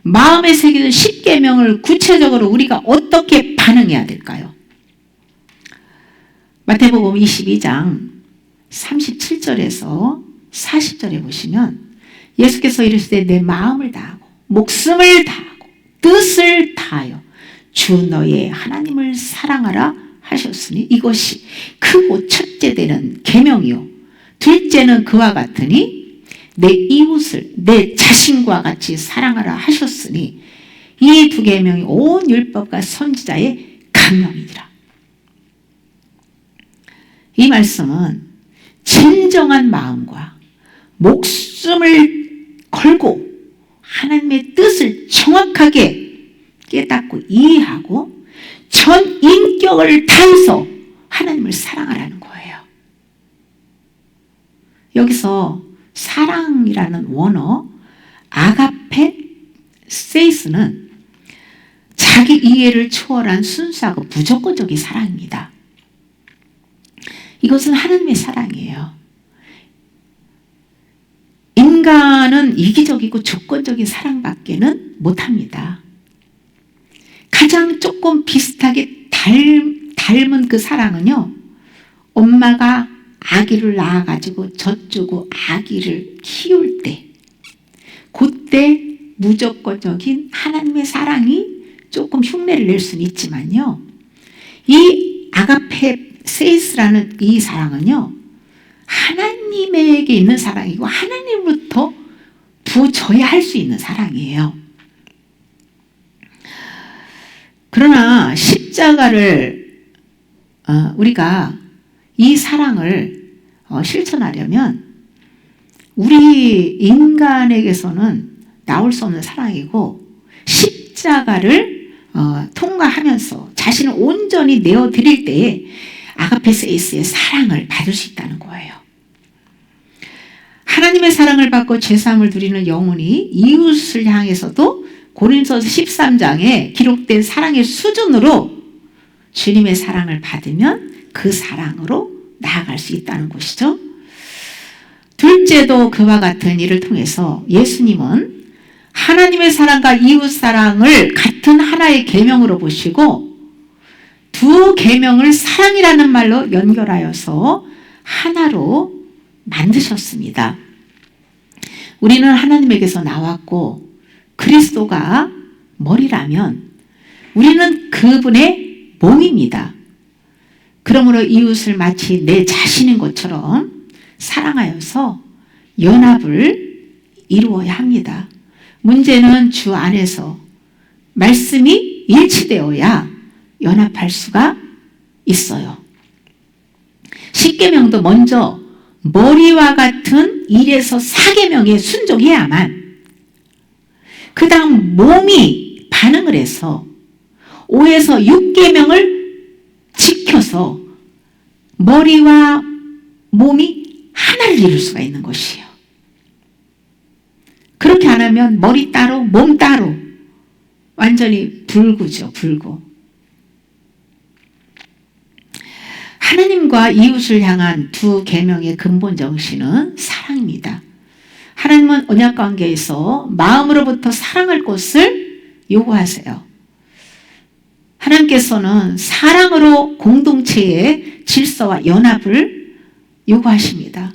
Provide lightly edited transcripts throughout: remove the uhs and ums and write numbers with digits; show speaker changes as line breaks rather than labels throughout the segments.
마음에 새겨진 10계명을 구체적으로 우리가 어떻게 반응해야 될까요? 마태복음 22장 37절에서 40절에 보시면 예수께서 이르시되 내 마음을 다하고 목숨을 다하고 뜻을 다하여 주 너의 하나님을 사랑하라 하셨으니 이것이 크고 첫째 되는 계명이요 둘째는 그와 같으니 내 이웃을 내 자신과 같이 사랑하라 하셨으니 이 두 계명이 온 율법과 선지자의 강령이니라. 이 말씀은 진정한 마음과 목숨을 걸고 하나님의 뜻을 정확하게 깨닫고 이해하고 전 인격을 다해서 하나님을 사랑하라는 거예요. 여기서 사랑이라는 원어 아가페 세이스는 자기 이해를 초월한 순수하고 무조건적인 사랑입니다. 이것은 하나님의 사랑이에요. 인간은 이기적이고 조건적인 사랑밖에는 못합니다. 가장 조금 비슷하게 닮은 그 사랑은요, 엄마가 아기를 낳아가지고 젖주고 아기를 키울 때, 그때 무조건적인 하나님의 사랑이 조금 흉내를 낼 수는 있지만요, 이 아가페 세이스라는 이 사랑은요, 하나님에게 있는 사랑이고 하나님으로부터 부어져야 할 수 있는 사랑이에요. 그러나 십자가를 우리가 이 사랑을 실천하려면 우리 인간에게서는 나올 수 없는 사랑이고 십자가를 통과하면서 자신을 온전히 내어드릴 때에 아가페 세이스의 사랑을 받을 수 있다는 거예요. 하나님의 사랑을 받고 죄사함을 누리는 영혼이 이웃을 향해서도 고린도서 13장에 기록된 사랑의 수준으로 주님의 사랑을 받으면 그 사랑으로 나아갈 수 있다는 것이죠. 둘째도 그와 같은 일을 통해서 예수님은 하나님의 사랑과 이웃 사랑을 같은 하나의 계명으로 보시고 두 계명을 사랑이라는 말로 연결하여서 하나로 만드셨습니다. 우리는 하나님에게서 나왔고 그리스도가 머리라면 우리는 그분의 몸입니다. 그러므로 이웃을 마치 내 자신인 것처럼 사랑하여서 연합을 이루어야 합니다. 문제는 주 안에서 말씀이 일치되어야 연합할 수가 있어요. 십계명도 먼저 머리와 같은 1에서 4계명에 순종해야만 그 다음 몸이 반응을 해서 5에서 6계명을 지켜서 머리와 몸이 하나를 이룰 수가 있는 것이에요. 그렇게 안 하면 머리 따로 몸 따로 완전히 불구죠. 불구. 하나님과 이웃을 향한 두 계명의 근본 정신은 사랑입니다. 하나님은 언약관계에서 마음으로부터 사랑할 것을 요구하세요. 하나님께서는 사랑으로 공동체의 질서와 연합을 요구하십니다.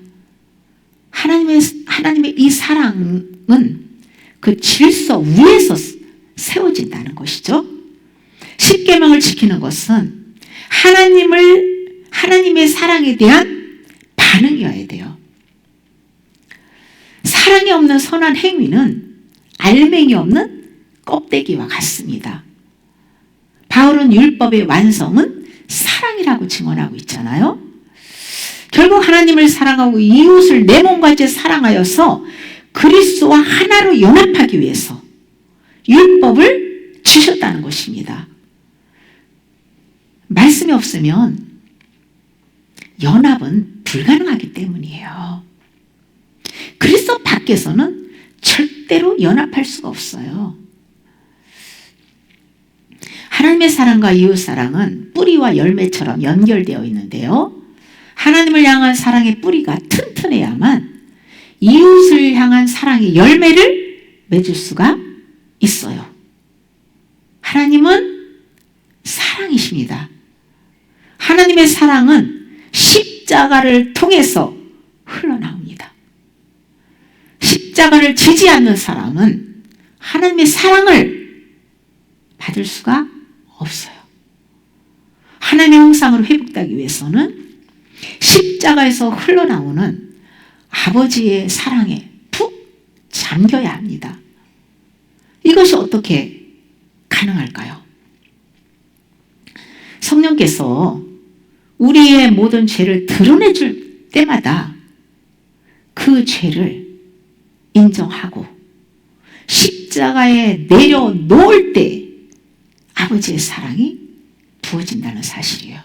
하나님의 이 사랑은 그 질서 위에서 세워진다는 것이죠. 십계명을 지키는 것은 하나님의 사랑에 대한 반응이어야 돼요. 사랑이 없는 선한 행위는 알맹이 없는 껍데기와 같습니다. 바울은 율법의 완성은 사랑이라고 증언하고 있잖아요. 결국 하나님을 사랑하고 이웃을 내 몸과 같이 사랑하여서 그리스도와 하나로 연합하기 위해서 율법을 주셨다는 것입니다. 말씀이 없으면 연합은 불가능하기 때문이에요. 그리스도 밖에서는 절대로 연합할 수가 없어요. 하나님의 사랑과 이웃 사랑은 뿌리와 열매처럼 연결되어 있는데요. 하나님을 향한 사랑의 뿌리가 튼튼해야만 이웃을 향한 사랑의 열매를 맺을 수가 것입니다. 하나님의 사랑은 십자가를 통해서 흘러나옵니다. 십자가를 지지 않는 사람은 하나님의 사랑을 받을 수가 없어요. 하나님의 형상으로 회복되기 위해서는 십자가에서 흘러나오는 아버지의 사랑에 푹 잠겨야 합니다. 이것이 어떻게 가능할까요? 성령께서 우리의 모든 죄를 드러내줄 때마다 그 죄를 인정하고 십자가에 내려놓을 때 아버지의 사랑이 부어진다는 사실이에요.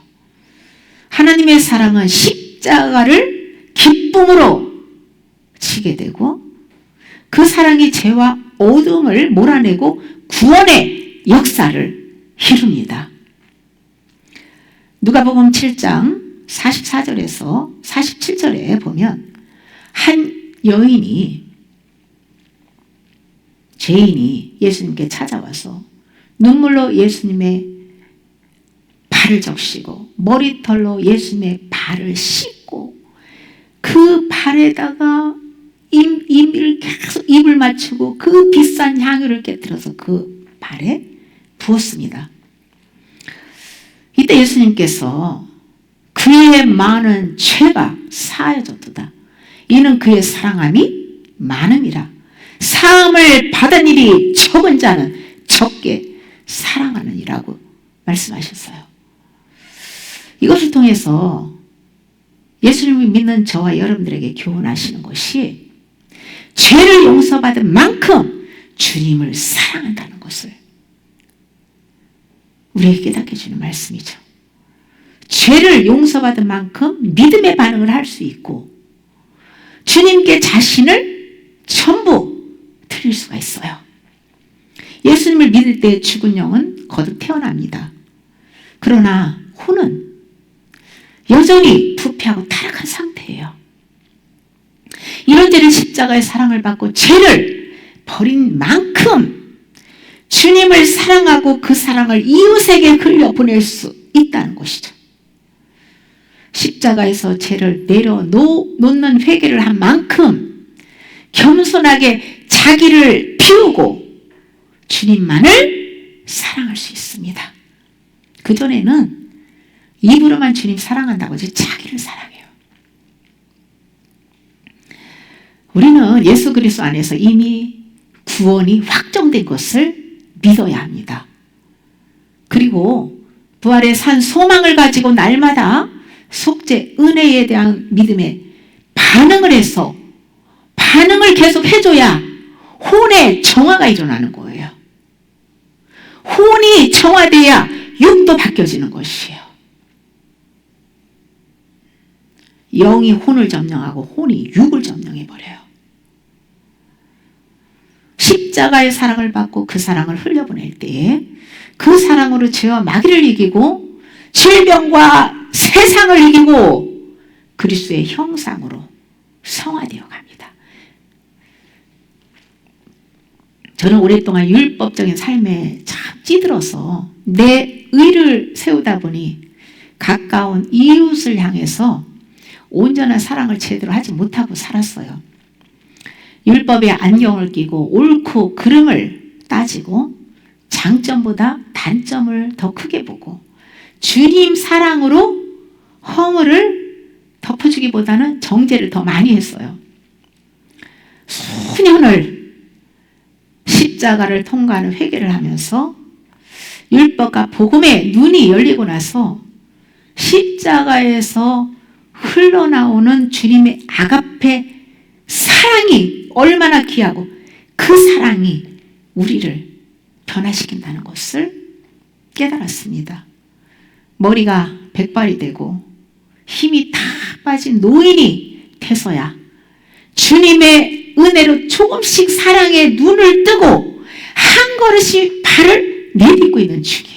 하나님의 사랑은 십자가를 기쁨으로 지게 되고 그 사랑이 죄와 어둠을 몰아내고 구원의 역사를 이룹니다. 누가복음 7장 44절에서 47절에 보면 한 여인이 죄인이 예수님께 찾아와서 눈물로 예수님의 발을 적시고 머리털로 예수님의 발을 씻고 그 발에다가 입을 맞추고 그 비싼 향유를 깨뜨려서 그 발에 부었습니다. 이때 예수님께서 그의 많은 죄가 사하여졌도다. 이는 그의 사랑함이 많음이라. 사함을 받은 일이 적은 자는 적게 사랑하느니라고 말씀하셨어요. 이것을 통해서 예수님을 믿는 저와 여러분들에게 교훈하시는 것이 죄를 용서받은 만큼 주님을 사랑한다는 것을 우리에게 깨닫게 해주는 말씀이죠. 죄를 용서받은 만큼 믿음의 반응을 할 수 있고 주님께 자신을 전부 드릴 수가 있어요. 예수님을 믿을 때 죽은 영은 거듭 태어납니다. 그러나 혼은 여전히 부패하고 타락한 상태예요. 이런 죄는 십자가의 사랑을 받고 죄를 버린 만큼 주님을 사랑하고 그 사랑을 이웃에게 흘려보낼 수 있다는 것이죠. 십자가에서 죄를 내려놓는 회개를 한 만큼 겸손하게 자기를 비우고 주님만을 사랑할 수 있습니다. 그전에는 입으로만 주님 사랑한다고 하지 자기를 사랑해요. 우리는 예수 그리스도 안에서 이미 구원이 확정된 것을 믿어야 합니다. 그리고 부활의 산 소망을 가지고 날마다 속죄 은혜에 대한 믿음에 반응을 해서 반응을 계속 해줘야 혼의 정화가 일어나는 거예요. 혼이 정화돼야 육도 바뀌어지는 것이에요. 영이 혼을 점령하고 혼이 육을 점령해버려요. 십자가의 사랑을 받고 그 사랑을 흘려보낼 때에 그 사랑으로 죄와 마귀를 이기고 질병과 세상을 이기고 그리스도의 형상으로 성화되어 갑니다. 저는 오랫동안 율법적인 삶에 참 찌들어서 내 의를 세우다 보니 가까운 이웃을 향해서 온전한 사랑을 제대로 하지 못하고 살았어요. 율법에 안경을 끼고 옳고 그름을 따지고 장점보다 단점을 더 크게 보고 주님 사랑으로 허물을 덮어주기보다는 정죄를 더 많이 했어요. 수년을 십자가를 통과하는 회개를 하면서 율법과 복음의 눈이 열리고 나서 십자가에서 흘러나오는 주님의 아가페 사랑이 얼마나 귀하고 그 사랑이 우리를 변화시킨다는 것을 깨달았습니다. 머리가 백발이 되고 힘이 다 빠진 노인이 돼서야 주님의 은혜로 조금씩 사랑의 눈을 뜨고 한 걸음씩 발을 내딛고 있는 중이에요.